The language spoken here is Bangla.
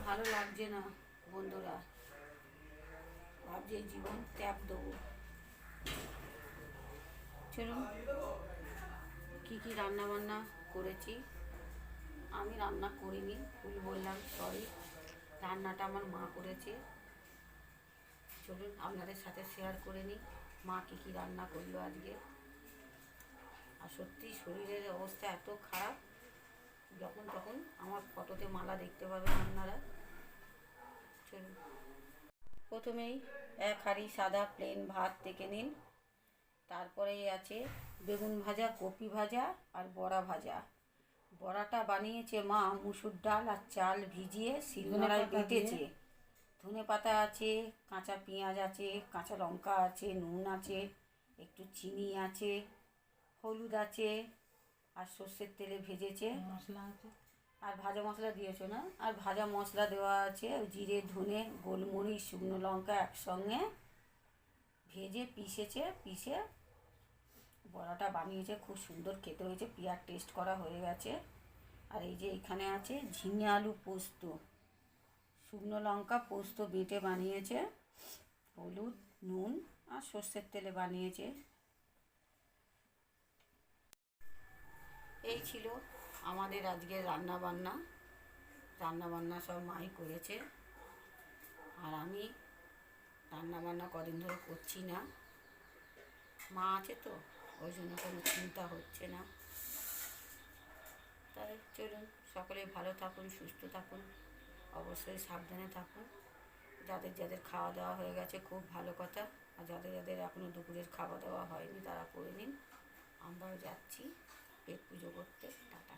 ভালো লাগছে না বন্ধুরা, ভাবছি জীবন ত্যাগ দেবো। চলুন কী কী রান্নাবান্না করেছি। আমি রান্না করিনি, ভুল বললাম, সরি। রান্নাটা আমার মা করেছে। চলুন আপনাদের সাথে শেয়ার করে নিই মা কী কী রান্না করলো আজকে। আর সত্যি শরীরের অবস্থা এত খারাপ, যখন তখন আমার ফটোতে মালা দেখতে পাবেন আপনারা। চলুন, প্রথমেই এক হাঁড়ি সাদা প্লেন ভাত থেকে নিন। তারপরেই আছে বেগুন ভাজা, কপি ভাজা আর বড়া ভাজা। বড়াটা বানিয়েছে মা মুসুর ডাল আর চাল ভিজিয়ে শিলনোড়ায় বেটেছে। ধনে পাতা আছে, কাঁচা পেঁয়াজ আছে, কাঁচা লঙ্কা আছে, নুন আছে, একটু চিনি আছে, হলুদ আছে, আর সর্ষের তেলে ভেজেছে। মশলা আছে, আর ভাজা মশলা দিয়েছো না? আর ভাজা মশলা দেওয়া আছে, জিরে, ধনে, গোলমরিচ, শুকনো লঙ্কা একসঙ্গে ভেজে পিষেছে। পিষে বড়াটা বানিয়েছে, খুব সুন্দর খেতে হয়েছে। পেঁয়াজ টেস্ট করা হয়ে গেছে। আর এই যে এখানে আছে ঝিঙে আলু পোস্ত, শুকনো লঙ্কা পোস্ত বেটে বানিয়েছে, হলুদ, নুন আর সর্ষের তেলে বানিয়েছে। এই ছিল আমাদের আজকের রান্নাবান্না। রান্নাবান্না সব মাই করেছে, আর আমি রান্নাবান্না কদিন ধরে করছি না। মা আছে তো, ওই জন্য কোনো চিন্তা হচ্ছে না। তাই চলুন, সকলে ভালো থাকুন, সুস্থ থাকুন, অবশ্যই সাবধানে থাকুন। যাদের যাদের খাওয়া দাওয়া হয়ে গেছে খুব ভালো কথা, আর যাদের যাদের এখনও দুপুরের খাওয়া দাওয়া হয়নি তারা করে নিন। আমরাও যাচ্ছি পেট পুজো করতে। টাটা।